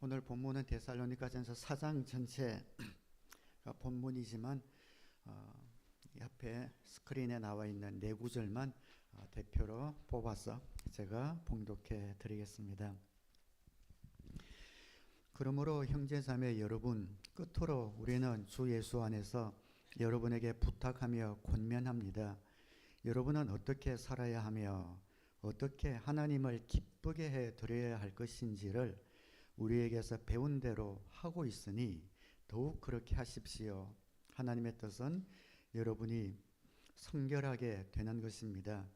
오늘 본문은 데살로니가전서 4장 전체가 본문이지만 이 앞에 스크린에 나와 있는 네 구절만 대표로 뽑아서 제가 봉독해 드리겠습니다. 그러므로 형제자매 여러분, 끝으로 우리는 주 예수 안에서 여러분에게 부탁하며 권면합니다. 여러분은 어떻게 살아야 하며 어떻게 하나님을 기쁘게 해 드려야 할 것인지를 우리에게서 배운 대로 하고 있으니 더욱 그렇게 하십시오. 하나님의 뜻은 여러분이 성결하게 되는 것입니다.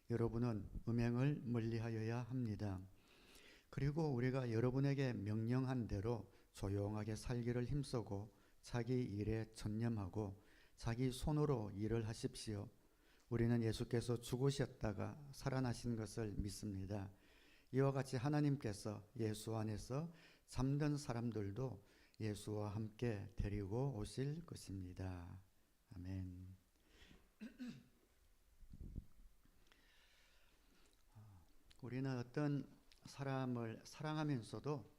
여러분은 음행을 멀리하여야 합니다. 그리고 우리가 여러분에게 명령한 대로 조용하게 살기를 힘쓰고 자기 일에 전념하고 자기 손으로 일을 하십시오. 우리는 예수께서 죽으셨다가 살아나신 것을 믿습니다. 이와 같이 하나님께서 예수 안에서 잠든 사람들도 예수와 함께 데리고 오실 것입니다. 아멘. 우리는 어떤 사람을 사랑하면서도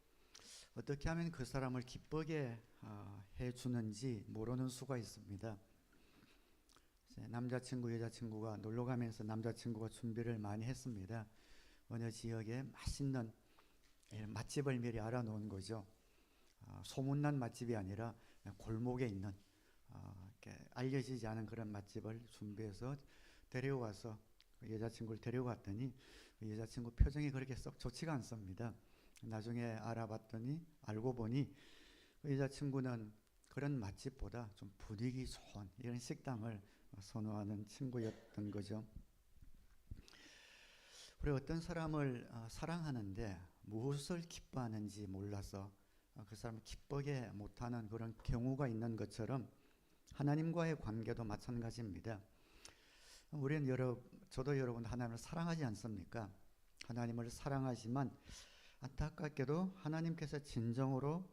어떻게 하면 그 사람을 기쁘게 해주는지 모르는 수가 있습니다. 남자친구, 여자친구가 놀러 가면서 남자친구가 준비를 많이 했습니다. 어느 지역에 맛있는 맛집을 미리 알아놓은 거죠. 소문난 맛집이 아니라 골목에 있는 이렇게 알려지지 않은 그런 맛집을 준비해서 데려와서 여자친구를 데려갔더니 여자친구 표정이 그렇게 썩 좋지가 않습니다. 나중에 알고 보니 여자친구는 그런 맛집보다 좀 분위기 좋은 이런 식당을 선호하는 친구였던 거죠. 우리 어떤 사람을 사랑하는데 무엇을 기뻐하는지 몰라서 그 사람을 기쁘게 못하는 그런 경우가 있는 것처럼 하나님과의 관계도 마찬가지입니다. 저도 여러분 하나님을 사랑하지 않습니까? 하나님을 사랑하지만 안타깝게도 하나님께서 진정으로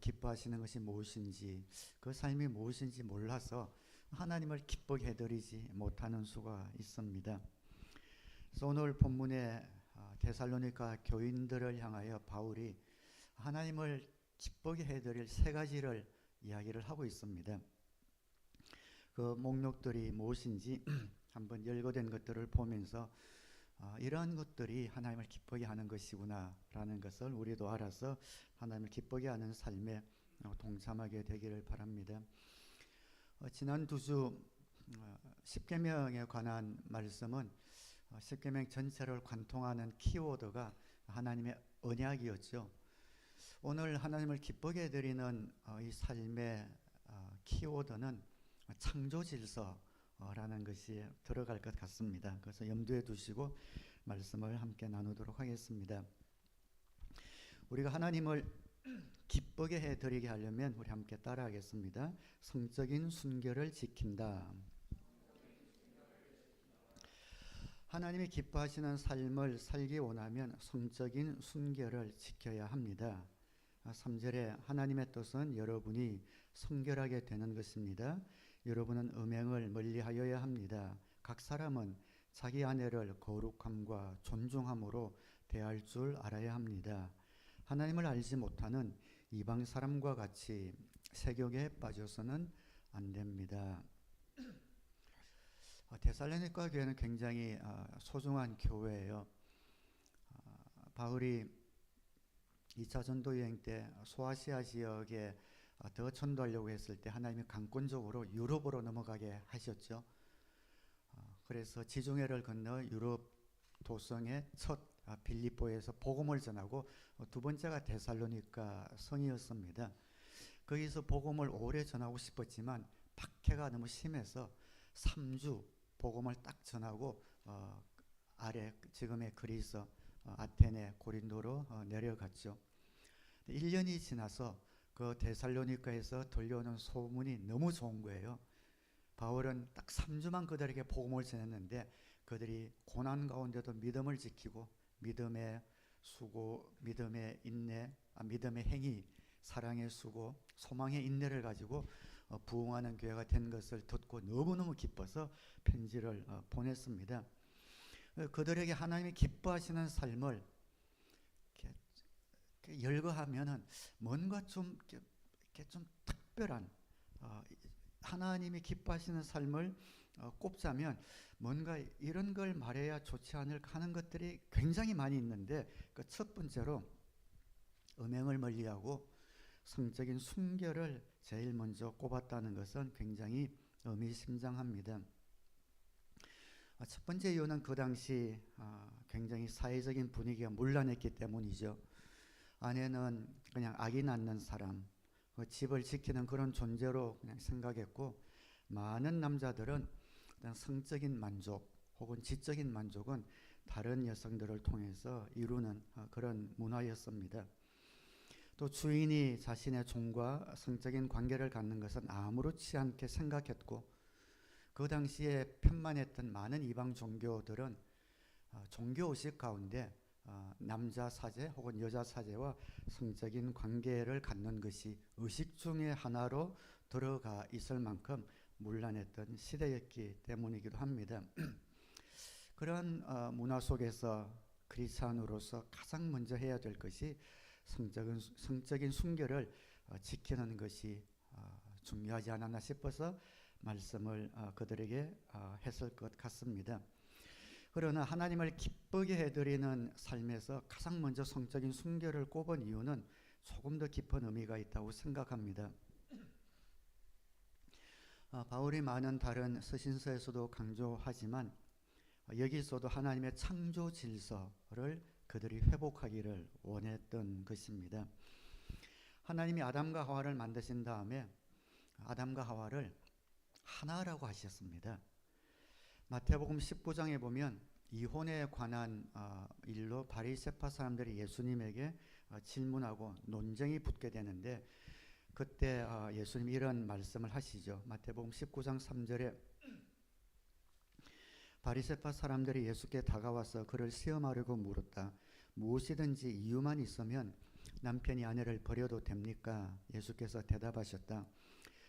기뻐하시는 것이 무엇인지, 그 삶이 무엇인지 몰라서 하나님을 기쁘게 해드리지 못하는 수가 있습니다. 그래서 오늘 본문에 데살로니가 교인들을 향하여 바울이 하나님을 기쁘게 해드릴 세 가지를 이야기를 하고 있습니다. 그 목록들이 무엇인지 한번 열거된 것들을 보면서 이러한 것들이 하나님을 기쁘게 하는 것이구나 라는 것을 우리도 알아서 하나님을 기쁘게 하는 삶에 동참하게 되기를 바랍니다. 지난 두 주 십계명에 관한 말씀은 십계명 전체를 관통하는 키워드가 하나님의 언약이었죠. 오늘 하나님을 기쁘게 해드리는 이 삶의 키워드는 창조 질서라는 것이 들어갈 것 같습니다. 그래서 염두에 두시고 말씀을 함께 나누도록 하겠습니다. 우리가 하나님을 기쁘게 해드리게 하려면 우리 함께 따라하겠습니다. 성적인 순결을 지킨다. 하나님이 기뻐하시는 삶을 살기 원하면 성적인 순결을 지켜야 합니다. 3절에 하나님의 뜻은 여러분이 성결하게 되는 것입니다. 여러분은 음행을 멀리하여야 합니다. 각 사람은 자기 아내를 거룩함과 존중함으로 대할 줄 알아야 합니다. 하나님을 알지 못하는 이방 사람과 같이 세욕에 빠져서는 안 됩니다. 데살로니가 교회는 굉장히 소중한 교회예요. 바울이 2차 전도 여행 때 소아시아 지역에 더 전도하려고 했을 때 하나님이 강권적으로 유럽으로 넘어가게 하셨죠. 그래서 지중해를 건너 유럽 도성의 첫 빌립보에서 복음을 전하고 두 번째가 데살로니가 성이었습니다. 거기서 복음을 오래 전하고 싶었지만 박해가 너무 심해서 3주 복음을 딱 전하고 아래 지금의 그리스 아테네 고린도로 내려갔죠. 1년이 지나서 그 데살로니가에서 들려오는 소문이 너무 좋은 거예요. 바울은 딱 3주만 그들에게 복음을 전했는데 그들이 고난 가운데도 믿음을 지키고 믿음의 수고, 믿음의 인내, 믿음의 행위, 사랑의 수고, 소망의 인내를 가지고 부흥하는 교회가 된 것을 듣고 너무너무 기뻐서 편지를 보냈습니다. 그들에게 하나님이 기뻐하시는 삶을 열거하면은 뭔가 좀 이렇게 좀 특별한 하나님이 기뻐하시는 삶을 꼽자면 뭔가 이런 걸 말해야 좋지 않을까 하는 것들이 굉장히 많이 있는데, 그 첫 번째로 음행을 멀리하고 성적인 순결을 제일 먼저 꼽았다는 것은 굉장히 의미심장합니다. 첫 번째 이유는 그 당시 굉장히 사회적인 분위기가 문란했기 때문이죠. 아내는 그냥 아기 낳는 사람, 집을 지키는 그런 존재로 그냥 생각했고, 많은 남자들은 성적인 만족 혹은 지적인 만족은 다른 여성들을 통해서 이루는 그런 문화였습니다. 또 주인이 자신의 종과 성적인 관계를 갖는 것은 아무렇지 않게 생각했고, 그 당시에 편만했던 많은 이방 종교들은 종교의식 가운데 남자 사제 혹은 여자 사제와 성적인 관계를 갖는 것이 의식 중의 하나로 들어가 있을 만큼 문란했던 시대였기 때문이기도 합니다. 그런 문화 속에서 크리스찬으로서 가장 먼저 해야 될 것이 성적인 순결을 지키는 것이 중요하지 않았나 싶어서 말씀을 그들에게 했을 것 같습니다. 그러나 하나님을 기쁘게 해드리는 삶에서 가장 먼저 성적인 순결을 꼽은 이유는 조금 더 깊은 의미가 있다고 생각합니다. 바울이 많은 다른 서신서에서도 강조하지만 여기서도 하나님의 창조 질서를 그들이 회복하기를 원했던 것입니다. 하나님이 아담과 하와를 만드신 다음에 아담과 하와를 하나라고 하셨습니다. 마태복음 19장에 보면 이혼에 관한 일로 바리새파 사람들이 예수님에게 질문하고 논쟁이 붙게 되는데, 그때 예수님이 이런 말씀을 하시죠. 마태복음 19장 3절에 바리새파 사람들이 예수께 다가와서 그를 시험하려고 물었다. 무엇이든지 이유만 있으면 남편이 아내를 버려도 됩니까? 예수께서 대답하셨다.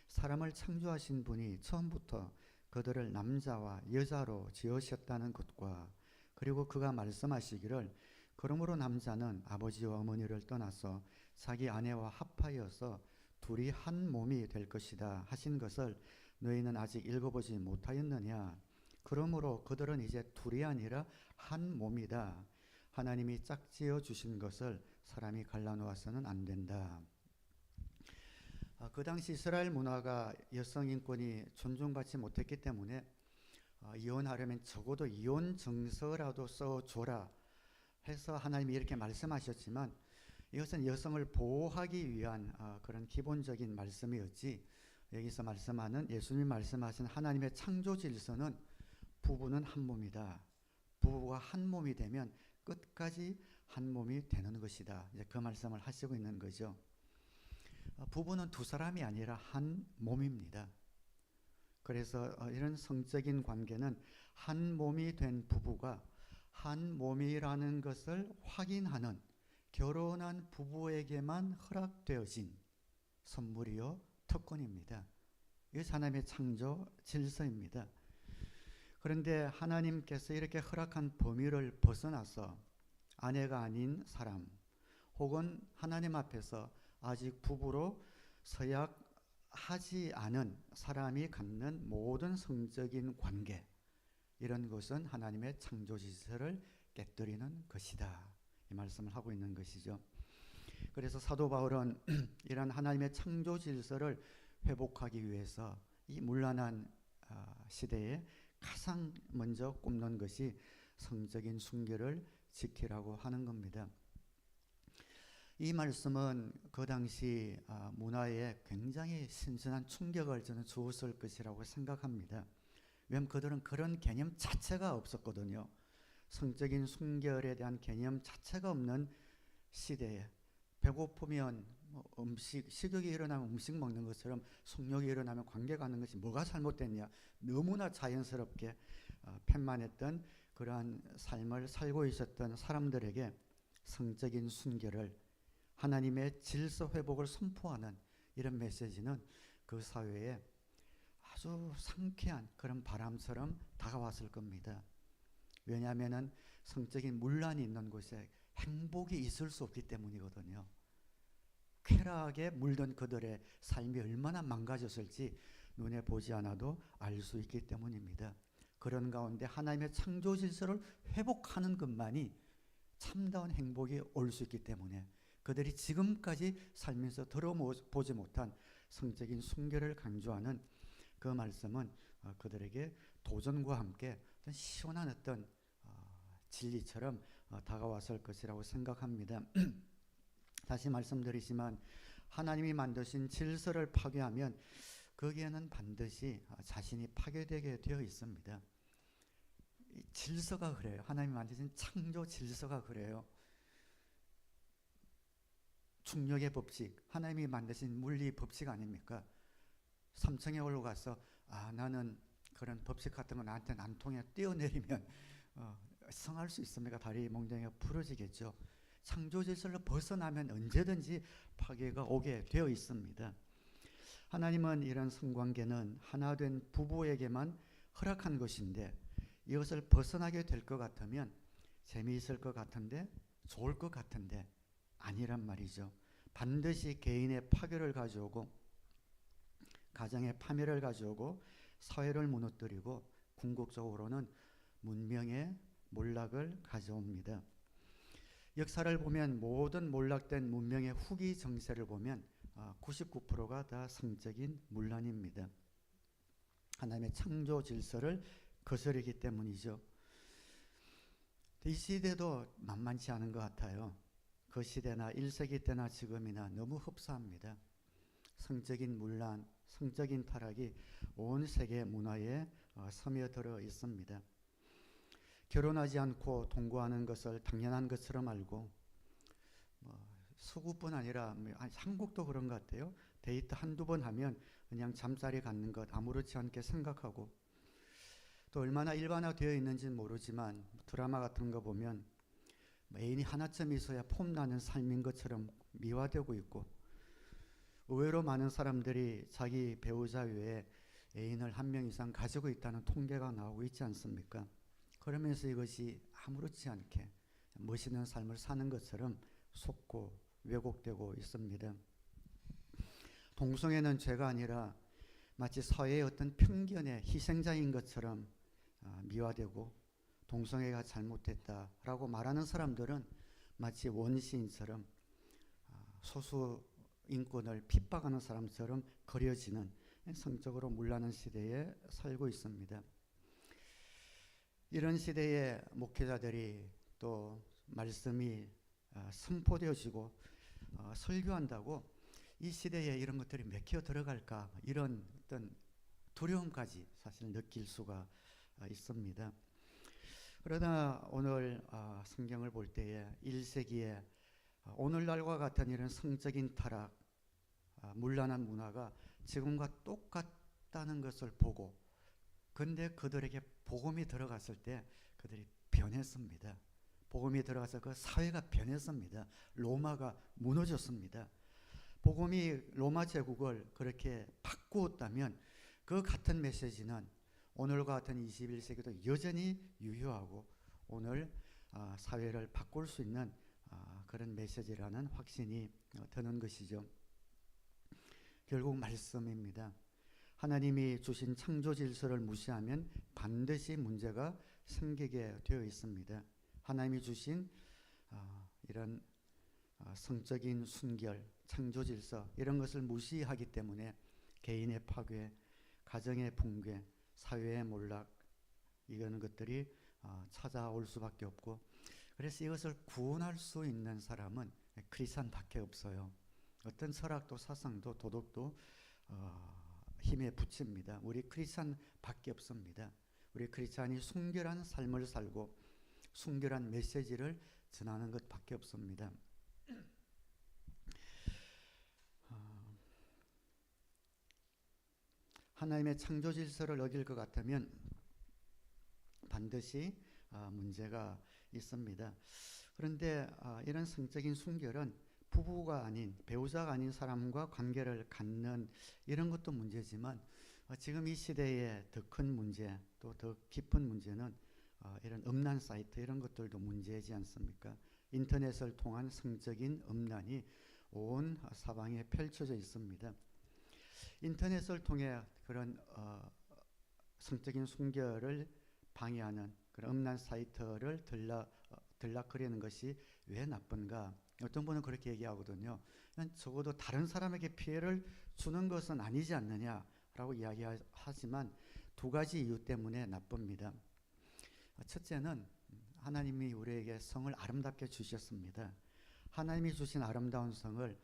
사람을 창조하신 분이 처음부터 그들을 남자와 여자로 지으셨다는 것과, 그리고 그가 말씀하시기를 그러므로 남자는 아버지와 어머니를 떠나서 자기 아내와 합하여서 둘이 한 몸이 될 것이다 하신 것을 너희는 아직 읽어보지 못하였느냐? 그러므로 그들은 이제 둘이 아니라 한 몸이다. 하나님이 짝지어 주신 것을 사람이 갈라놓아서는 안 된다. 그 당시 이스라엘 문화가 여성 인권이 존중받지 못했기 때문에 이혼하려면 적어도 이혼 증서라도 써줘라 해서 하나님이 이렇게 말씀하셨지만, 이것은 여성을 보호하기 위한 그런 기본적인 말씀이었지, 여기서 말씀하는 예수님이 말씀하신 하나님의 창조 질서는 부부는 한 몸이다. 부부가 한 몸이 되면 끝까지 한 몸이 되는 것이다. 이제 그 말씀을 하시고 있는 거죠. 부부는 두 사람이 아니라 한 몸입니다. 그래서 이런 성적인 관계는 한 몸이 된 부부가 한 몸이라는 것을 확인하는 결혼한 부부에게만 허락되어진 선물이요 특권입니다. 이것이 하나님의 창조 질서입니다. 그런데 하나님께서 이렇게 허락한 범위를 벗어나서 아내가 아닌 사람 혹은 하나님 앞에서 아직 부부로 서약하지 않은 사람이 갖는 모든 성적인 관계, 이런 것은 하나님의 창조 질서를 깨뜨리는 것이다, 이 말씀을 하고 있는 것이죠. 그래서 사도 바울은 이런 하나님의 창조 질서를 회복하기 위해서 이 문란한 시대에 가장 먼저 꼽는 것이 성적인 순결을 지키라고 하는 겁니다. 이 말씀은 그 당시 문화에 굉장히 신선한 충격을 저는 주었을 것이라고 생각합니다. 왜냐하면 그들은 그런 개념 자체가 없었거든요. 성적인 순결에 대한 개념 자체가 없는 시대에 배고프면 식욕이 일어나면 음식 먹는 것처럼 성욕이 일어나면 관계 갖는 것이 뭐가 잘못됐냐, 너무나 자연스럽게 편만했던 그러한 삶을 살고 있었던 사람들에게 성적인 순결을, 하나님의 질서 회복을 선포하는 이런 메시지는 그 사회에 아주 상쾌한 그런 바람처럼 다가왔을 겁니다. 왜냐하면 성적인 문란이 있는 곳에 행복이 있을 수 없기 때문이거든요. 쾌락에 물든 그들의 삶이 얼마나 망가졌을지 눈에 보지 않아도 알 수 있기 때문입니다. 그런 가운데 하나님의 창조 질서를 회복하는 것만이 참다운 행복이 올 수 있기 때문에 그들이 지금까지 살면서 들어보지 못한 성적인 순결을 강조하는 그 말씀은 그들에게 도전과 함께 어떤 시원한 어떤 진리처럼 다가왔을 것이라고 생각합니다. 다시 말씀드리지만 하나님이 만드신 질서를 파괴하면 거기에는 반드시 자신이 파괴되게 되어 있습니다. 질서가 그래요. 하나님이 만드신 창조 질서가 그래요. 중력의 법칙, 하나님이 만드신 물리 법칙 아닙니까? 3층에 올라가서 나는 그런 법칙 같은 거 나한테는 안 통해 뛰어내리면 성할 수 있습니까? 다리 몽둥이가 부러지겠죠. 창조 질서를 벗어나면 언제든지 파괴가 오게 되어 있습니다. 하나님은 이런 성관계는 하나 된 부부에게만 허락한 것인데 이것을 벗어나게 될 것 같으면 재미있을 것 같은데 좋을 것 같은데 아니란 말이죠. 반드시 개인의 파괴를 가져오고 가정의 파멸을 가져오고 사회를 무너뜨리고 궁극적으로는 문명의 몰락을 가져옵니다. 역사를 보면 모든 몰락된 문명의 후기 정세를 보면 99%가 다 성적인 문란입니다. 하나님의 창조 질서를 거스르기 때문이죠. 이 시대도 만만치 않은 것 같아요. 그 시대나 1세기 때나 지금이나 너무 흡사합니다. 성적인 문란, 성적인 타락이 온 세계 문화에 스며들어 있습니다. 결혼하지 않고 동거하는 것을 당연한 것처럼 알고 서구뿐 아니라 한국도 그런 것 같아요. 데이트 한두 번 하면 그냥 잠자리 갖는 것 아무렇지 않게 생각하고 또 얼마나 일반화되어 있는지는 모르지만 드라마 같은 거 보면 애인이 하나쯤 있어야 폼나는 삶인 것처럼 미화되고 있고 의외로 많은 사람들이 자기 배우자 외에 애인을 한 명 이상 가지고 있다는 통계가 나오고 있지 않습니까? 그러면서 이것이 아무렇지 않게 멋있는 삶을 사는 것처럼 속고 왜곡되고 있습니다. 동성애는 죄가 아니라 마치 사회의 어떤 편견의 희생자인 것처럼 미화되고 동성애가 잘못됐다라고 말하는 사람들은 마치 원시인처럼 소수 인권을 핍박하는 사람처럼 그려지는 성적으로 문란한 시대에 살고 있습니다. 이런 시대에 목회자들이 또 말씀이 선포되어지고 설교한다고 이 시대에 이런 것들이 맥혀 들어갈까 이런 어떤 두려움까지 사실 느낄 수가 있습니다. 그러나 오늘 성경을 볼 때에 1세기에 오늘날과 같은 이런 성적인 타락, 문란한 문화가 지금과 똑같다는 것을 보고 근데 그들에게 복음이 들어갔을 때 그들이 변했습니다. 복음이 들어가서 그 사회가 변했습니다. 로마가 무너졌습니다. 복음이 로마 제국을 그렇게 바꾸었다면 그 같은 메시지는 오늘과 같은 21세기도 여전히 유효하고 오늘 사회를 바꿀 수 있는 그런 메시지라는 확신이 드는 것이죠. 결국 말씀입니다. 하나님이 주신 창조 질서를 무시하면 반드시 문제가 생기게 되어 있습니다. 하나님이 주신 이런 성적인 순결, 창조 질서 이런 것을 무시하기 때문에 개인의 파괴, 가정의 붕괴, 사회의 몰락 이런 것들이 찾아올 수밖에 없고 그래서 이것을 구원할 수 있는 사람은 크리스찬밖에 없어요. 어떤 철학도 사상도 도덕도 힘에 붙입니다. 우리 크리스찬밖에 없습니다. 우리 크리스찬이 순결한 삶을 살고 순결한 메시지를 전하는 것밖에 없습니다. 하나님의 창조 질서를 어길 것 같으면 반드시 문제가 있습니다. 그런데 이런 성적인 순결은 부부가 아닌 배우자가 아닌 사람과 관계를 갖는 이런 것도 문제지만 지금 이 시대의 더 큰 문제 또 더 깊은 문제는 이런 음란 사이트 이런 것들도 문제지 않습니까? 인터넷을 통한 성적인 음란이 온 사방에 펼쳐져 있습니다. 인터넷을 통해 그런 성적인 순결을 방해하는 그런 음란 사이트를 들락거리는 것이 왜 나쁜가? 어떤 분은 그렇게 얘기하거든요. 적어도 다른 사람에게 피해를 주는 것은 아니지 않느냐라고 이야기하지만 두 가지 이유 때문에 나쁩니다. 첫째는 하나님이 우리에게 성을 아름답게 주셨습니다. 하나님이 주신 아름다운 성을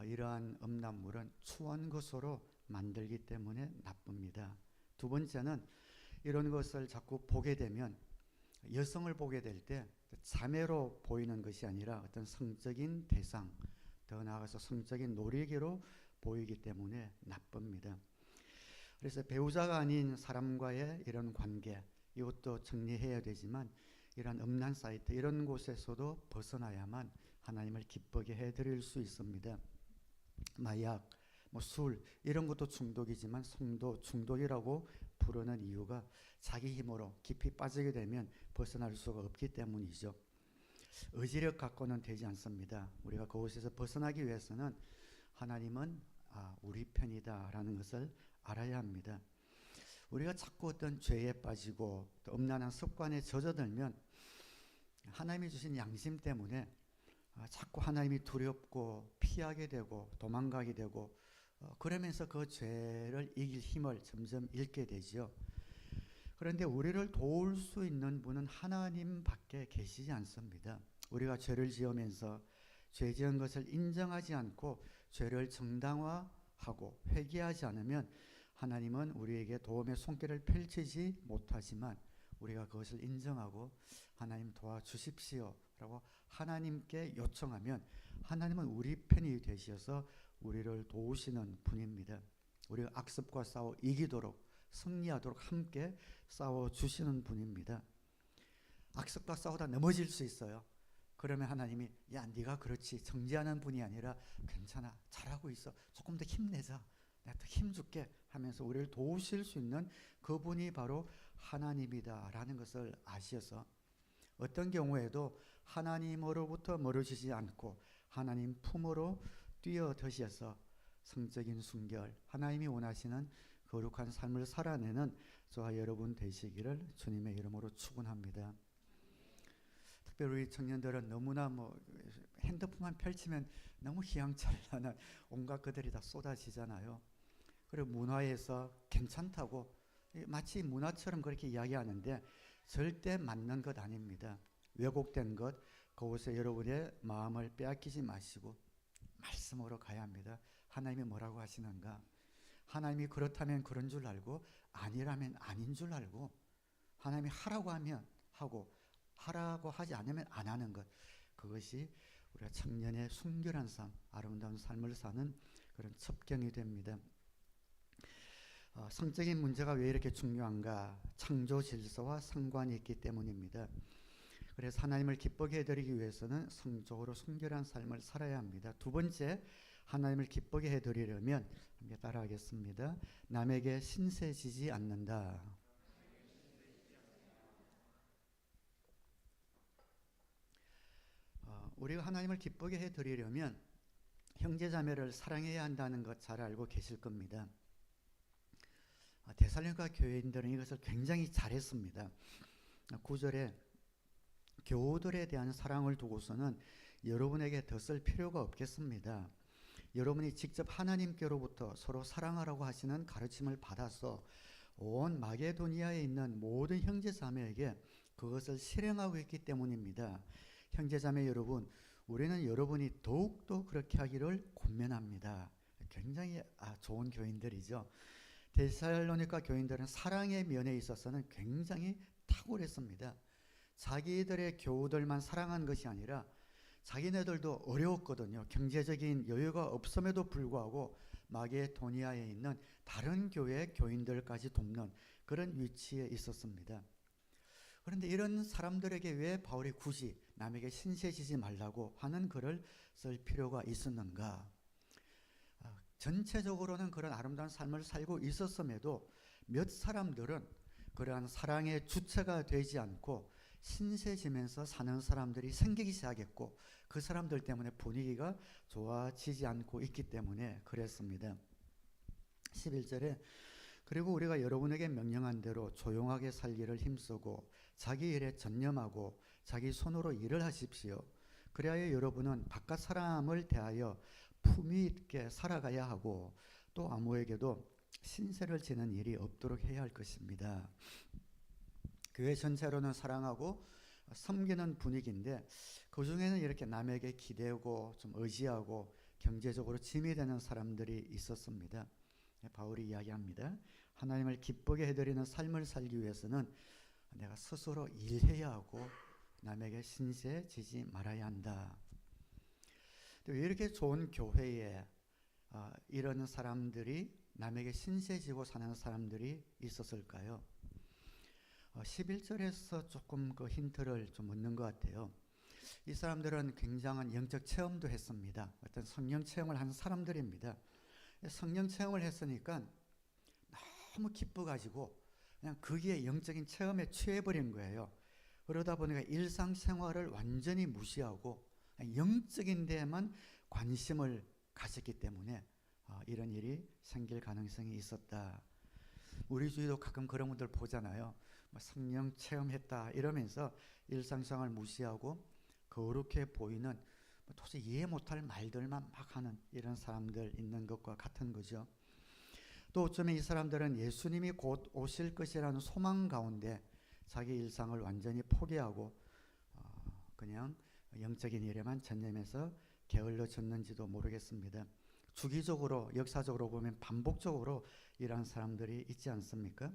이러한 음란물은 추한 것으로 만들기 때문에 나쁩니다. 두 번째는 이런 것을 자꾸 보게 되면 여성을 보게 될 때 자매로 보이는 것이 아니라 어떤 성적인 대상, 더 나아가서 성적인 놀이기로 보이기 때문에 나쁩니다. 그래서 배우자가 아닌 사람과의 이런 관계, 이것도 정리해야 되지만 이런 음란 사이트 이런 곳에서도 벗어나야만 하나님을 기쁘게 해드릴 수 있습니다. 마약, 술 이런 것도 중독이지만 성도 중독이라고 부르는 이유가 자기 힘으로 깊이 빠지게 되면 벗어날 수가 없기 때문이죠. 의지력 갖고는 되지 않습니다. 우리가 그곳에서 벗어나기 위해서는 하나님은 우리 편이다라는 것을 알아야 합니다. 우리가 자꾸 어떤 죄에 빠지고 또 음란한 습관에 젖어들면 하나님이 주신 양심 때문에 자꾸 하나님이 두렵고 피하게 되고 도망가게 되고 그러면서 그 죄를 이길 힘을 점점 잃게 되죠. 그런데 우리를 도울 수 있는 분은 하나님밖에 계시지 않습니다. 우리가 죄를 지으면서 죄 지은 것을 인정하지 않고 죄를 정당화하고 회개하지 않으면 하나님은 우리에게 도움의 손길을 펼치지 못하지만 우리가 그것을 인정하고 하나님 도와주십시오 라고 하나님께 요청하면 하나님은 우리 편이 되셔서 우리를 도우시는 분입니다. 우리가 악습과 싸워 이기도록 승리하도록 함께 싸워주시는 분입니다. 악습과 싸우다 넘어질 수 있어요. 그러면 하나님이 야 네가 그렇지 정죄하는 분이 아니라 괜찮아 잘하고 있어 조금 더 힘내자 내가 더 힘줄게 하면서 우리를 도우실 수 있는 그분이 바로 하나님이다라는 것을 아셔서 어떤 경우에도 하나님으로부터 멀어지지 않고 하나님 품으로 뛰어드셔서 성적인 순결 하나님이 원하시는 거룩한 삶을 살아내는 저와 여러분 되시기를 주님의 이름으로 축원합니다. 특별히 우리 청년들은 너무나 핸드폰만 펼치면 너무 휘황찬란한 온갖 것들이 다 쏟아지잖아요. 그리고 문화에서 괜찮다고 마치 문화처럼 그렇게 이야기하는데 절대 맞는 것 아닙니다. 왜곡된 것 그곳에 여러분의 마음을 빼앗기지 마시고 말씀으로 가야 합니다. 하나님이 뭐라고 하시는가? 하나님이 그렇다면 그런 줄 알고 아니라면 아닌 줄 알고 하나님이 하라고 하면 하고 하라고 하지 않으면 안 하는 것 그것이 우리가 청년의 순결한 삶 아름다운 삶을 사는 그런 첩경이 됩니다. 성적인 문제가 왜 이렇게 중요한가? 창조 질서와 상관이 있기 때문입니다. 그래서 하나님을 기쁘게 해드리기 위해서는 성적으로 순결한 삶을 살아야 합니다. 두 번째, 하나님을 기쁘게 해드리려면 함께 따라하겠습니다. 남에게 신세지지 않는다. 우리가 하나님을 기쁘게 해드리려면 형제자매를 사랑해야 한다는 것 잘 알고 계실 겁니다. 데살로니가 교인들은 이것을 굉장히 잘했습니다. 9절에 교우들에 대한 사랑을 두고서는 여러분에게 더 쓸 필요가 없겠습니다. 여러분이 직접 하나님께로부터 서로 사랑하라고 하시는 가르침을 받아서 온 마게도니아에 있는 모든 형제자매에게 그것을 실행하고 있기 때문입니다. 형제자매 여러분, 우리는 여러분이 더욱더 그렇게 하기를 권면합니다. 굉장히 좋은 교인들이죠. 데살로니가 교인들은 사랑의 면에 있어서는 굉장히 탁월했습니다. 자기들의 교우들만 사랑한 것이 아니라 자기네들도 어려웠거든요. 경제적인 여유가 없음에도 불구하고 마게도니아에 있는 다른 교회 교인들까지 돕는 그런 위치에 있었습니다. 그런데 이런 사람들에게 왜 바울이 굳이 남에게 신세지지 말라고 하는 글을 쓸 필요가 있었는가? 전체적으로는 그런 아름다운 삶을 살고 있었음에도 몇 사람들은 그러한 사랑의 주체가 되지 않고 신세지면서 사는 사람들이 생기기 시작했고 그 사람들 때문에 분위기가 좋아지지 않고 있기 때문에 그랬습니다. 11절에 그리고 우리가 여러분에게 명령한 대로 조용하게 살기를 힘쓰고 자기 일에 전념하고 자기 손으로 일을 하십시오. 그리하여 여러분은 바깥 사람을 대하여 품위 있게 살아가야 하고 또 아무에게도 신세를 지는 일이 없도록 해야 할 것입니다. 교회 전체로는 사랑하고 섬기는 분위기인데 그 중에는 이렇게 남에게 기대고 좀 의지하고 경제적으로 짐이 되는 사람들이 있었습니다. 바울이 이야기합니다. 하나님을 기쁘게 해드리는 삶을 살기 위해서는 내가 스스로 일해야 하고 남에게 신세 지지 말아야 한다. 왜 이렇게 좋은 교회에 이런 사람들이 남에게 신세 지고 사는 사람들이 있었을까요? 11절에서 조금 그 힌트를 좀 얻는 것 같아요. 이 사람들은 굉장한 영적 체험도 했습니다. 어떤 성령 체험을 한 사람들입니다. 성령 체험을 했으니까 너무 기뻐가지고 그냥 거기에 영적인 체험에 취해버린 거예요. 그러다 보니까 일상생활을 완전히 무시하고 영적인 데에만 관심을 가졌기 때문에 이런 일이 생길 가능성이 있었다. 우리 주위도 가끔 그런 분들 보잖아요. 성령 체험했다 이러면서 일상생활 무시하고 거룩해 보이는 도저히 이해 못할 말들만 막 하는 이런 사람들 있는 것과 같은 거죠. 또 어쩌면 이 사람들은 예수님이 곧 오실 것이라는 소망 가운데 자기 일상을 완전히 포기하고 그냥 영적인 일에만 전념해서 게을러졌는지도 모르겠습니다. 주기적으로 역사적으로 보면 반복적으로 이러한 사람들이 있지 않습니까?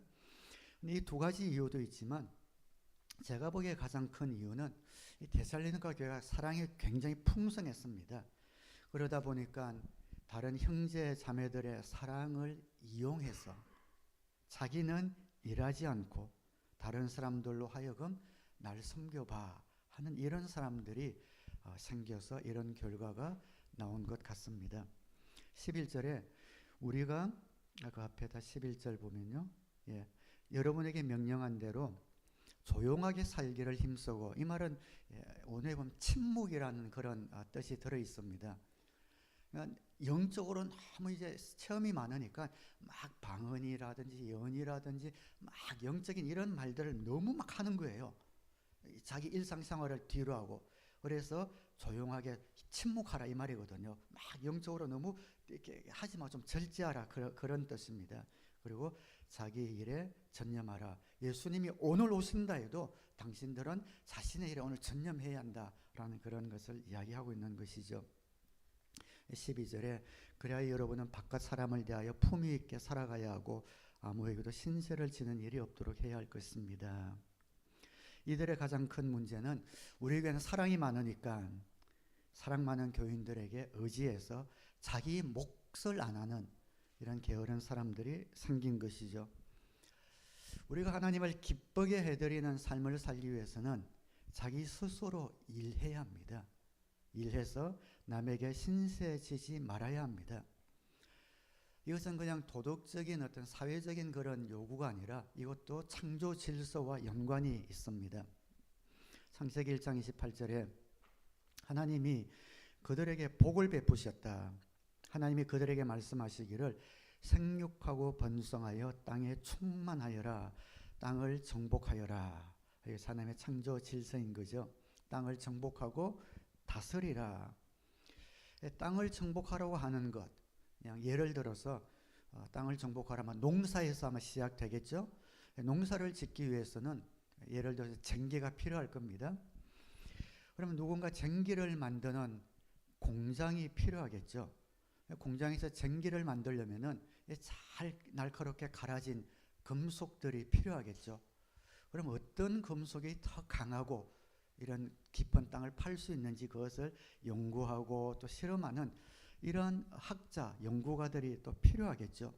이 두 가지 이유도 있지만 제가 보기에 가장 큰 이유는 이 데살로니가 교회가 사랑이 굉장히 풍성했습니다. 그러다 보니까 다른 형제 자매들의 사랑을 이용해서 자기는 일하지 않고 다른 사람들로 하여금 날 섬겨봐 하는 이런 사람들이 생겨서 이런 결과가 나온 것 같습니다. 11절에 우리가 그 앞에다 11절 보면요. 여러분에게 명령한 대로 조용하게 살기를 힘쓰고 이 말은 오늘 보면 침묵이라는 그런 뜻이 들어 있습니다. 그러니까 영적으로 너무 이제 체험이 많으니까 막 방언이라든지 예언이라든지 막 영적인 이런 말들을 너무 막 하는 거예요. 자기 일상생활을 뒤로 하고 그래서 조용하게 침묵하라 이 말이거든요. 막 영적으로 너무 이렇게 하지 마, 좀 절제하라 그런 뜻입니다. 그리고 자기 일에 전념하라. 예수님이 오늘 오신다 해도 당신들은 자신의 일에 오늘 전념해야 한다라는 그런 것을 이야기하고 있는 것이죠. 12절에 그래야 여러분은 바깥 사람을 대하여 품위 있게 살아가야 하고 아무에게도 신세를 지는 일이 없도록 해야 할 것입니다. 이들의 가장 큰 문제는 우리 교회는 사랑이 많으니까 사랑 많은 교인들에게 의지해서 자기 몫을 안 하는 이런 게으른 사람들이 생긴 것이죠. 우리가 하나님을 기쁘게 해드리는 삶을 살기 위해서는 자기 스스로 일해야 합니다. 일해서 남에게 신세지지 말아야 합니다. 이것은 그냥 도덕적인 어떤 사회적인 그런 요구가 아니라 이것도 창조 질서와 연관이 있습니다. 창세기 1장 28절에 하나님이 그들에게 복을 베푸셨다. 하나님이 그들에게 말씀하시기를 생육하고 번성하여 땅에 충만하여라. 땅을 정복하여라. 이게 하나님의 창조 질서인 거죠. 땅을 정복하고 다스리라. 땅을 정복하라고 하는 것, 그냥 예를 들어서 땅을 정복하라면 농사에서 아마 시작되겠죠. 농사를 짓기 위해서는 예를 들어서 쟁기가 필요할 겁니다. 그러면 누군가 쟁기를 만드는 공장이 필요하겠죠. 공장에서 쟁기를 만들려면은 잘 날카롭게 갈아진 금속들이 필요하겠죠. 그럼 어떤 금속이 더 강하고 이런 깊은 땅을 팔 수 있는지 그것을 연구하고 또 실험하는 이런 학자, 연구가들이 또 필요하겠죠.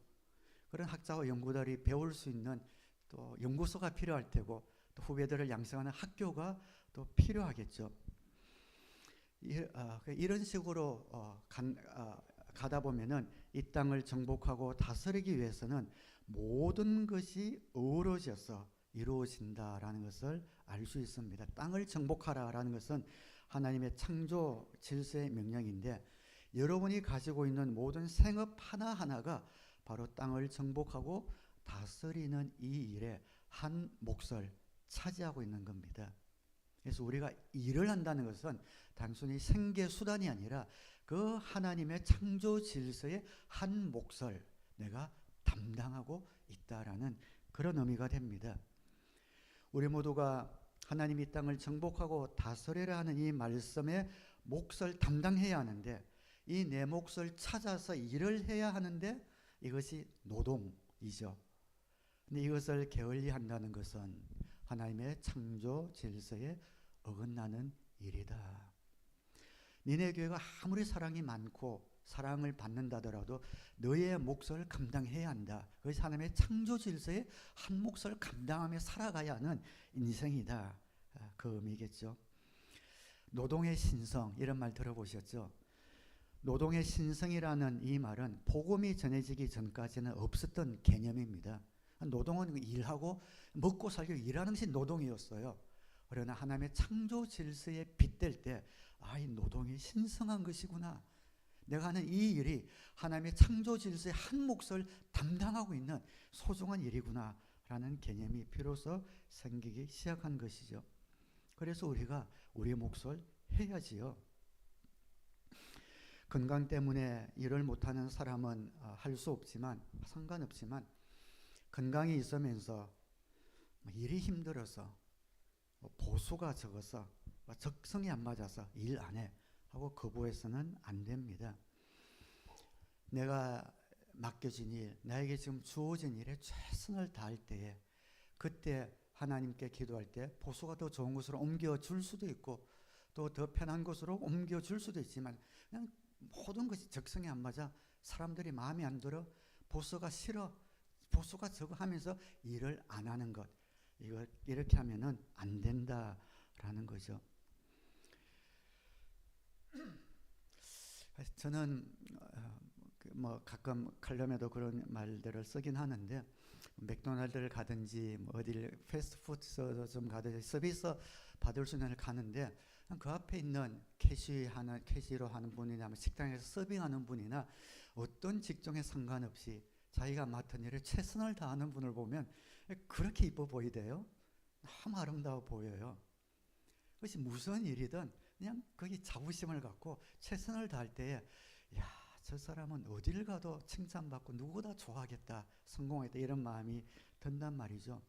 그런 학자와 연구자들이 배울 수 있는 또 연구소가 필요할 테고 또 후배들을 양성하는 학교가 또 필요하겠죠. 이런 식으로 가다 보면은 이 땅을 정복하고 다스리기 위해서는 모든 것이 어우러져서 이루어진다라는 것을 알 수 있습니다. 땅을 정복하라라는 것은 하나님의 창조 질서의 명령인데, 여러분이 가지고 있는 모든 생업 하나하나가 바로 땅을 정복하고 다스리는 이 일에 한 몫을 차지하고 있는 겁니다. 그래서 우리가 일을 한다는 것은 단순히 생계 수단이 아니라 그 하나님의 창조 질서의 한 몫을 내가 담당하고 있다라는 그런 의미가 됩니다. 우리 모두가 하나님이 땅을 정복하고 다스리라 하는 이 말씀의 몫을 담당해야 하는데, 이 내 몫을 찾아서 일을 해야 하는데 이것이 노동이죠. 근데 이것을 게을리한다는 것은 하나님의 창조 질서에 어긋나는 일이다. 니네 교회가 아무리 사랑이 많고 사랑을 받는다더라도 너의 몫을 감당해야 한다. 그것이 하나님의 창조 질서의 한 몫을 감당하며 살아가야 하는 인생이다. 그 의미겠죠. 노동의 신성, 이런 말 들어보셨죠? 노동의 신성이라는 이 말은 복음이 전해지기 전까지는 없었던 개념입니다. 노동은 일하고 먹고 살기 위해 일하는 것이 노동이었어요. 그러나 하나님의 창조 질서에 빗댈 때, 이 노동이 신성한 것이구나. 내가 하는 이 일이 하나님의 창조 질서의 한 몫을 담당하고 있는 소중한 일이구나 라는 개념이 비로소 생기기 시작한 것이죠. 그래서 우리가 우리의 몫을 해야지요. 건강 때문에 일을 못하는 사람은 할 수 없지만, 상관없지만, 건강이 있으면서 일이 힘들어서 보수가 적어서 적성이 안 맞아서 일 안 해 하고 거부해서는 안 됩니다. 내가 맡겨진 일, 나에게 지금 주어진 일에 최선을 다할 때에, 그때 하나님께 기도할 때 보수가 더 좋은 곳으로 옮겨줄 수도 있고 또 더 편한 곳으로 옮겨줄 수도 있지만, 그냥 모든 것이 적성에 안 맞아, 사람들이 마음에 안 들어, 보수가 싫어, 보수가 저거 하면서 일을 안 하는 것, 이거 이렇게 하면은 안 된다라는 거죠. 저는 가끔 칼럼에도 그런 말들을 쓰긴 하는데, 맥도날드를 가든지 어딜 패스트푸드 좀 가든지 서비스 받을 수 있는 데 가는데, 그 앞에 있는 캐시로 하는 분이나 식당에서 서빙하는 분이나 어떤 직종에 상관없이 자기가 맡은 일에 최선을 다하는 분을 보면 그렇게 이뻐 보이대요. 너무 아름다워 보여요. 그것이 무슨 일이든 그냥 거기 자부심을 갖고 최선을 다할 때에, 저 사람은 어딜 가도 칭찬받고 누구보다 좋아하겠다, 성공하겠다, 이런 마음이 든단 말이죠.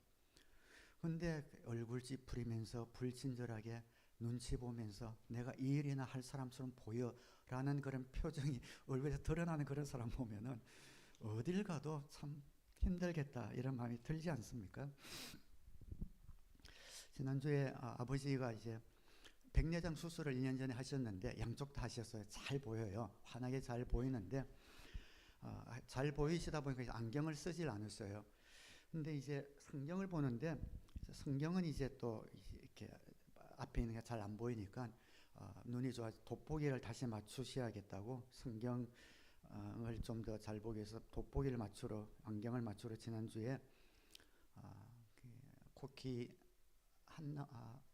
근데 얼굴 찌푸리면서 불친절하게 눈치 보면서 내가 이 일이나 할 사람처럼 보여라는 그런 표정이 얼굴에 드러나는 그런 사람 보면은 어딜 가도 참 힘들겠다, 이런 마음이 들지 않습니까? 지난주에 아버지가 이제 백내장 수술을 2년 전에 하셨는데 양쪽 다 하셨어요. 잘 보여요. 환하게 잘 보이는데 잘 보이시다 보니까 안경을 쓰질 않았어요. 근데 이제 성경을 보는데, 성경은 이제 또 이렇게 앞에 있는 게 잘 안 보이니까 눈이 좋아 돋보기를 다시 맞추셔야겠다고 성경을 좀 더 잘 보기 위해서 돋보기를 맞추러, 안경을 맞추러 지난주에 코키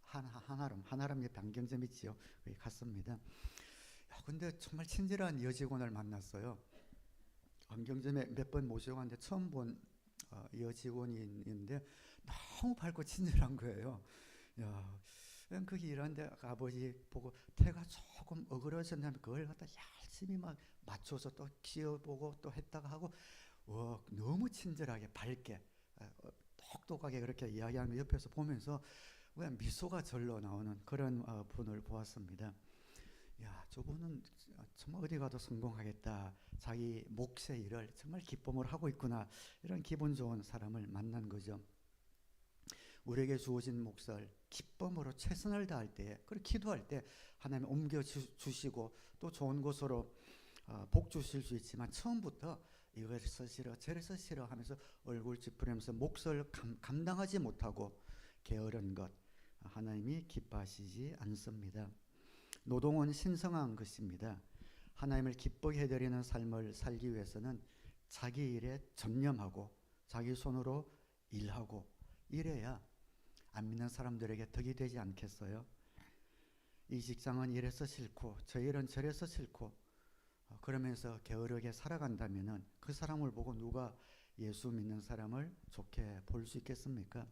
한아름 옆에 안경점 있지요. 거기 갔습니다. 근데 정말 친절한 여직원을 만났어요. 안경점에 몇 번 모시고 갔는데 처음 본 여직원이 있는데 너무 밝고 친절한 거예요. 거기 일하는데 아버지 보고 태가 조금 어그러졌는데 그걸 갖다 열심히 막 맞춰서 또 키워보고 또 했다가 하고, 너무 친절하게 밝게 똑똑하게 그렇게 이야기하는 거 옆에서 보면서 그냥 미소가 절로 나오는 그런 분을 보았습니다. 저분은 정말 어디 가도 성공하겠다, 자기 몫의 일을 정말 기쁨을 하고 있구나, 이런 기분 좋은 사람을 만난 거죠. 우리에게 주어진 몫을 기쁨으로 최선을 다할 때, 그리고 기도할 때 하나님 옮겨주시고 또 좋은 곳으로 복 주실 수 있지만, 처음부터 이것을 싫어 저래서 싫어 하면서 얼굴 찌푸리면서 몫을 감당하지 못하고 게으른 것, 하나님이 기뻐하시지 않습니다. 노동은 신성한 것입니다. 하나님을 기쁘게 해드리는 삶을 살기 위해서는 자기 일에 전념하고 자기 손으로 일하고 이래야 안 믿는 사람들에게 덕이 되지 않겠어요? 이 직장은 이래서 싫고 저 일은 저래서 싫고 그러면서 게으르게 살아간다면은 그 사람을 보고 누가 예수 믿는 사람을 좋게 볼 수 있겠습니까?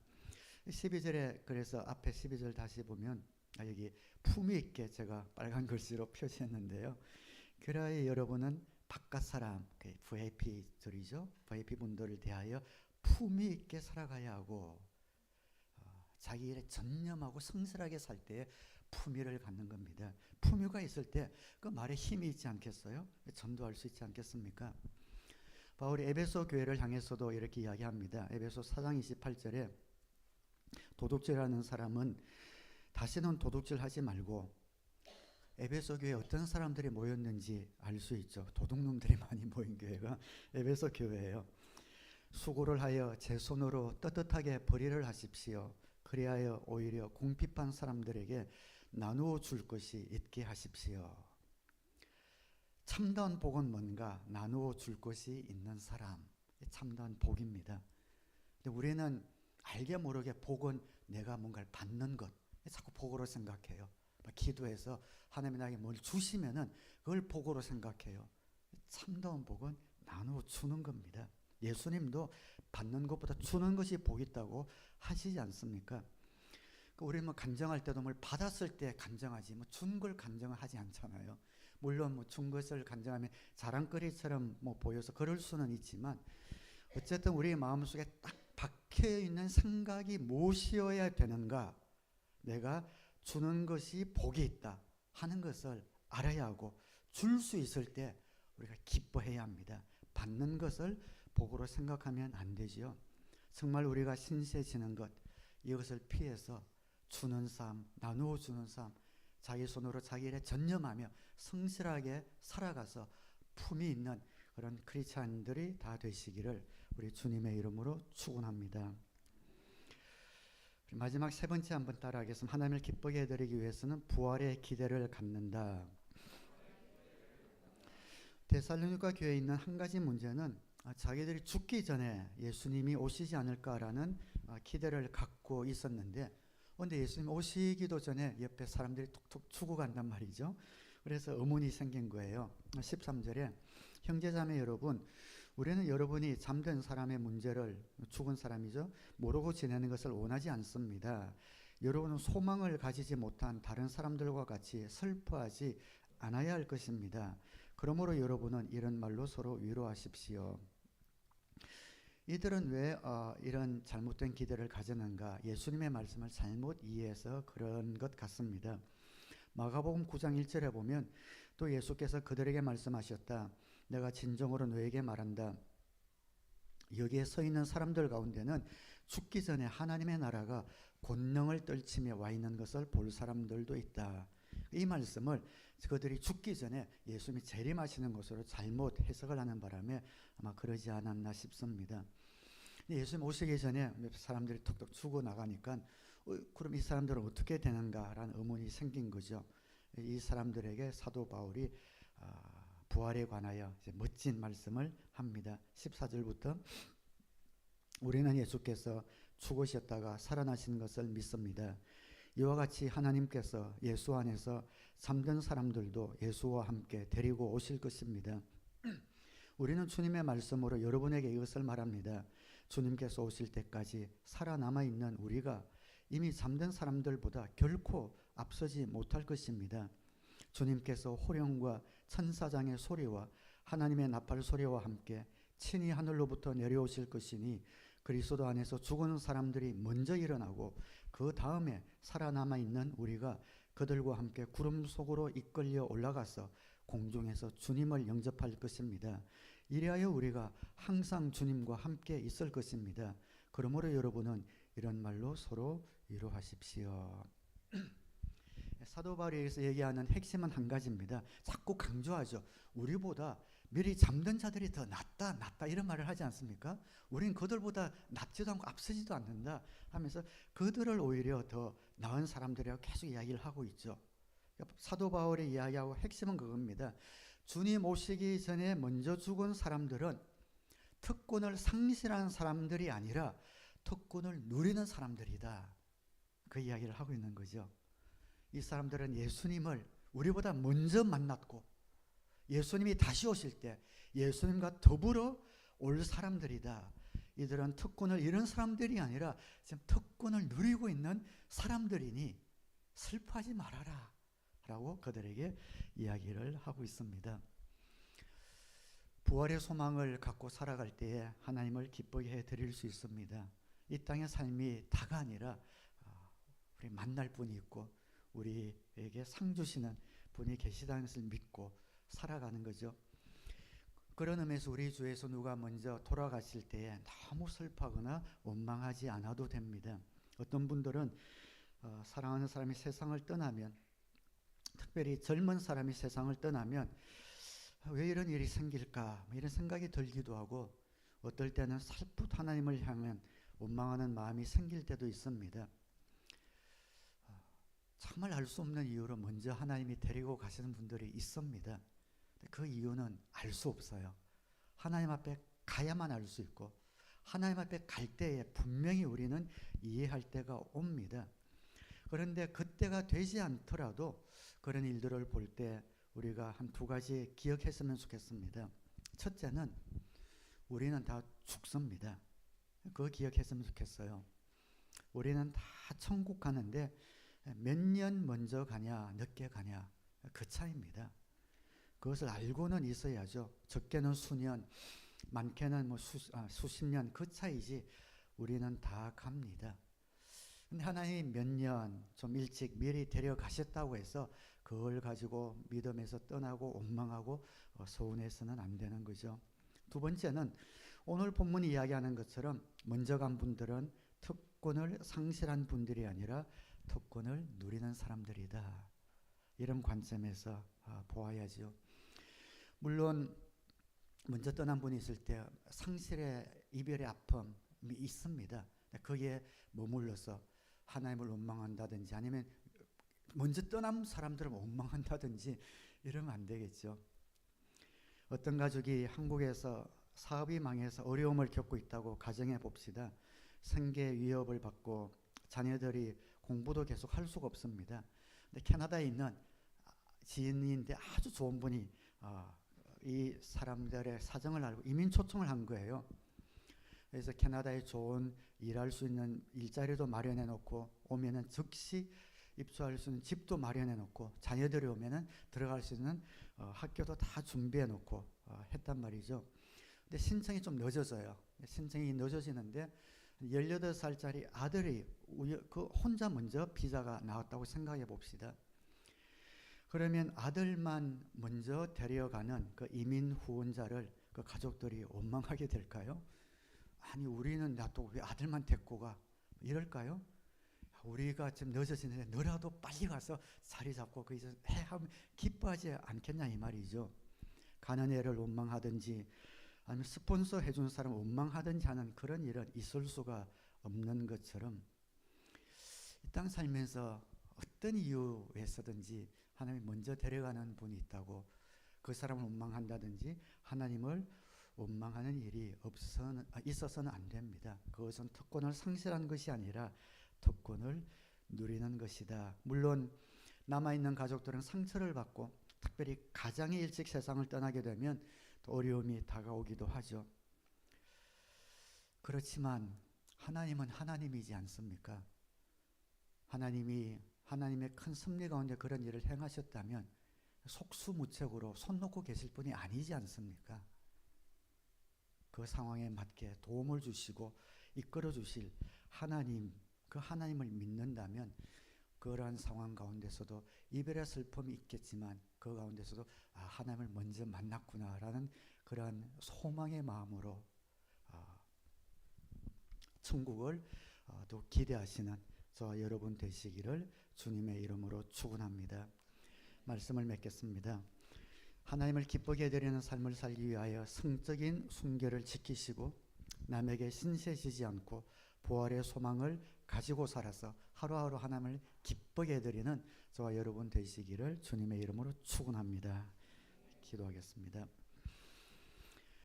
12절에 그래서 앞에 12절 다시 보면 여기 품위 있게 제가 빨간 글씨로 표시했는데요. 그러하여 여러분은 바깥 사람, VIP들이죠. VIP 분들을 대하여 품위 있게 살아가야 하고 자기 일에 전념하고 성실하게 살 때 품위를 갖는 겁니다. 품위가 있을 때 그 말에 힘이 있지 않겠어요? 전도할 수 있지 않겠습니까? 바울이 에베소 교회를 향해서도 이렇게 이야기합니다. 에베소 4장 28절에 도둑질하는 사람은 다시는 도둑질하지 말고, 에베소 교회에 어떤 사람들이 모였는지 알 수 있죠. 도둑놈들이 많이 모인 교회가 에베소 교회예요. 수고를 하여 제 손으로 떳떳하게 벌이를 하십시오. 그리하여 오히려 궁핍한 사람들에게 나누어 줄 것이 있게 하십시오. 참다운 복은 뭔가? 나누어 줄 것이 있는 사람, 참다운 복입니다. 근데 우리는 알게 모르게 복은 내가 뭔가를 받는 것, 자꾸 복으로 생각해요. 기도해서 하나님이 나에게 뭘 주시면은 그걸 복으로 생각해요. 참다운 복은 나누어 주는 겁니다. 예수님도 받는 것보다 주는 것이 복이 있다고 하시지 않습니까? 우리 간정할 때도 뭘 받았을 때 간정하지 준 걸 간정을 하지 않잖아요. 물론 준 것을 간정하면 자랑거리처럼 보여서 그럴 수는 있지만, 어쨌든 우리 마음속에 딱 박혀 있는 생각이 무엇이어야 되는가? 내가 주는 것이 복이 있다 하는 것을 알아야 하고, 줄 수 있을 때 우리가 기뻐해야 합니다. 받는 것을 복으로 생각하면 안 되지요. 정말 우리가 신세지는 것, 이것을 피해서 주는 삶, 나누어 주는 삶, 자기 손으로 자기 일에 전념하며 성실하게 살아가서 품이 있는 그런 크리스찬들이 다 되시기를 우리 주님의 이름으로 축원합니다. 마지막 세 번째 한번 따라하겠습니다. 하나님을 기쁘게 해드리기 위해서는 부활의 기대를 갖는다. 데살로니가 교회에 있는 한 가지 문제는 자기들이 죽기 전에 예수님이 오시지 않을까라는 기대를 갖고 있었는데, 그런데 예수님 오시기도 전에 옆에 사람들이 툭툭 죽어간단 말이죠. 그래서 의문이 생긴 거예요. 13절에 형제자매 여러분, 우리는 여러분이 잠든 사람의 문제를, 죽은 사람이죠, 모르고 지내는 것을 원하지 않습니다. 여러분은 소망을 가지지 못한 다른 사람들과 같이 슬퍼하지 않아야 할 것입니다. 그러므로 여러분은 이런 말로 서로 위로하십시오. 이들은 왜 이런 잘못된 기대를 가졌는가? 예수님의 말씀을 잘못 이해해서 그런 것 같습니다. 마가복음 9장 1절에 보면 또 예수께서 그들에게 말씀하셨다. 내가 진정으로 너에게 말한다. 여기에 서 있는 사람들 가운데는 죽기 전에 하나님의 나라가 권능을 떨치며 와 있는 것을 볼 사람들도 있다. 이 말씀을 그들이 죽기 전에 예수님이 재림하시는 것으로 잘못 해석을 하는 바람에 아마 그러지 않았나 싶습니다. 예수님 오시기 전에 사람들이 톡톡 죽어나가니까 그럼 이 사람들은 어떻게 되는가라는 의문이 생긴 거죠. 이 사람들에게 사도 바울이 부활에 관하여 이제 멋진 말씀을 합니다. 14절부터 우리는 예수께서 죽으셨다가 살아나신 것을 믿습니다. 이와 같이 하나님께서 예수 안에서 잠든 사람들도 예수와 함께 데리고 오실 것입니다. 우리는 주님의 말씀으로 여러분에게 이것을 말합니다. 주님께서 오실 때까지 살아남아 있는 우리가 이미 잠든 사람들보다 결코 앞서지 못할 것입니다. 주님께서 호령과 천사장의 소리와 하나님의 나팔 소리와 함께 친히 하늘로부터 내려오실 것이니 그리스도 안에서 죽은 사람들이 먼저 일어나고 그 다음에 살아남아 있는 우리가 그들과 함께 구름 속으로 이끌려 올라가서 공중에서 주님을 영접할 것입니다. 이리하여 우리가 항상 주님과 함께 있을 것입니다. 그러므로 여러분은 이런 말로 서로 위로하십시오. 사도 바울이 여기서 얘기하는 핵심은 한 가지입니다. 자꾸 강조하죠. 우리보다 미리 잠든 자들이 더 낫다 이런 말을 하지 않습니까? 우린 그들보다 낫지도 않고 앞서지도 않는다 하면서 그들을 오히려 더 나은 사람들이라고 계속 이야기를 하고 있죠. 사도 바울이 이야기하고 핵심은 그겁니다. 주님 오시기 전에 먼저 죽은 사람들은 특권을 상실하는 사람들이 아니라 특권을 누리는 사람들이다. 그 이야기를 하고 있는 거죠. 이 사람들은 예수님을 우리보다 먼저 만났고 예수님이 다시 오실 때 예수님과 더불어 올 사람들이다. 이들은 특권을 잃은 사람들이 아니라 지금 특권을 누리고 있는 사람들이니 슬퍼하지 말아라 라고 그들에게 이야기를 하고 있습니다. 부활의 소망을 갖고 살아갈 때에 하나님을 기쁘게 해드릴 수 있습니다. 이 땅의 삶이 다가 아니라 우리 만날 분이 있고 우리에게 상 주시는 분이 계시다는 것을 믿고 살아가는 거죠. 그런 의미에서 우리 주 예수 누가 먼저 돌아가실 때에 너무 슬퍼하거나 원망하지 않아도 됩니다. 어떤 분들은 사랑하는 사람이 세상을 떠나면, 특별히 젊은 사람이 세상을 떠나면 왜 이런 일이 생길까 이런 생각이 들기도 하고, 어떨 때는 살풋 하나님을 향한 원망하는 마음이 생길 때도 있습니다. 정말 알 수 없는 이유로 먼저 하나님이 데리고 가시는 분들이 있습니다. 그 이유는 알 수 없어요. 하나님 앞에 가야만 알 수 있고 하나님 앞에 갈 때에 분명히 우리는 이해할 때가 옵니다. 그런데 그때가 되지 않더라도 그런 일들을 볼 때 우리가 한 두 가지 기억했으면 좋겠습니다. 첫째는 우리는 다 죽습니다. 그거 기억했으면 좋겠어요. 우리는 다 천국 가는데 몇 년 먼저 가냐 늦게 가냐 그 차이입니다. 그것을 알고는 있어야죠. 적게는 수년, 많게는 수십 년 그 차이지 우리는 다 갑니다. 근데 하나님이 몇 년 좀 일찍 미리 데려가셨다고 해서 그걸 가지고 믿음에서 떠나고 원망하고 서운해서는 안 되는 거죠. 두 번째는 오늘 본문이 이야기하는 것처럼 먼저 간 분들은 특권을 상실한 분들이 아니라 특권을 누리는 사람들이다. 이런 관점에서 보아야죠. 물론 먼저 떠난 분이 있을 때 상실의 이별의 아픔이 있습니다. 거기에 머물러서 하나님을 원망한다든지 아니면 먼저 떠난 사람들을 원망한다든지 이러면 안 되겠죠. 어떤 가족이 한국에서 사업이 망해서 어려움을 겪고 있다고 가정해 봅시다. 생계 위협을 받고 자녀들이 공부도 계속 할 수가 없습니다. 근데 캐나다에 있는 지인인데 아주 좋은 분이 이 사람들의 사정을 알고 이민 초청을 한 거예요. 그래서 캐나다에 좋은 일할 수 있는 일자리도 마련해 놓고 오면은 즉시 입주할 수 있는 집도 마련해 놓고 자녀들이 오면은 들어갈 수 있는 학교도 다 준비해 놓고 했단 말이죠. 근데 신청이 좀 늦어져요. 신청이 늦어지는데 18살짜리 아들이 그 혼자 먼저 비자가 나왔다고 생각해 봅시다. 그러면 아들만 먼저 데려가는 그 이민 후원자를 그 가족들이 원망하게 될까요? 아니 우리는 나 또 왜 아들만 데리고 가? 이럴까요? 우리가 지금 늦어지는데 너라도 빨리 가서 자리 잡고 거기서 해 하면 기뻐하지 않겠냐 이 말이죠. 가는 애를 원망하든지 아니면 스폰서 해준 사람을 원망하든지 하는 그런 일은 있을 수가 없는 것처럼 이 땅 살면서 어떤 이유에서든지 하나님이 먼저 데려가는 분이 있다고 그 사람을 원망한다든지 하나님을 원망하는 일이 있어서는 안 됩니다. 그것은 특권을 상실한 것이 아니라 특권을 누리는 것이다. 물론 남아있는 가족들은 상처를 받고 특별히 가장이 일찍 세상을 떠나게 되면 또 어려움이 다가오기도 하죠. 그렇지만 하나님은 하나님이지 않습니까? 하나님의 큰 섭리 가운데 그런 일을 행하셨다면 속수무책으로 손 놓고 계실 분이 아니지 않습니까? 그 상황에 맞게 도움을 주시고 이끌어 주실 하나님, 그 하나님을 믿는다면 그러한 상황 가운데서도 이별의 슬픔이 있겠지만 그 가운데서도 하나님을 먼저 만났구나라는 그러한 소망의 마음으로 천국을 또 기대하시는 저와 여러분 되시기를 주님의 이름으로 축원합니다. 말씀을 맺겠습니다. 하나님을 기쁘게 해드리는 삶을 살기 위하여 성적인 순결을 지키시고 남에게 신세지지 않고 부활의 소망을 가지고 살아서 하루하루 하나님을 기쁘게 해드리는 저와 여러분 되시기를 주님의 이름으로 축원합니다. 기도하겠습니다.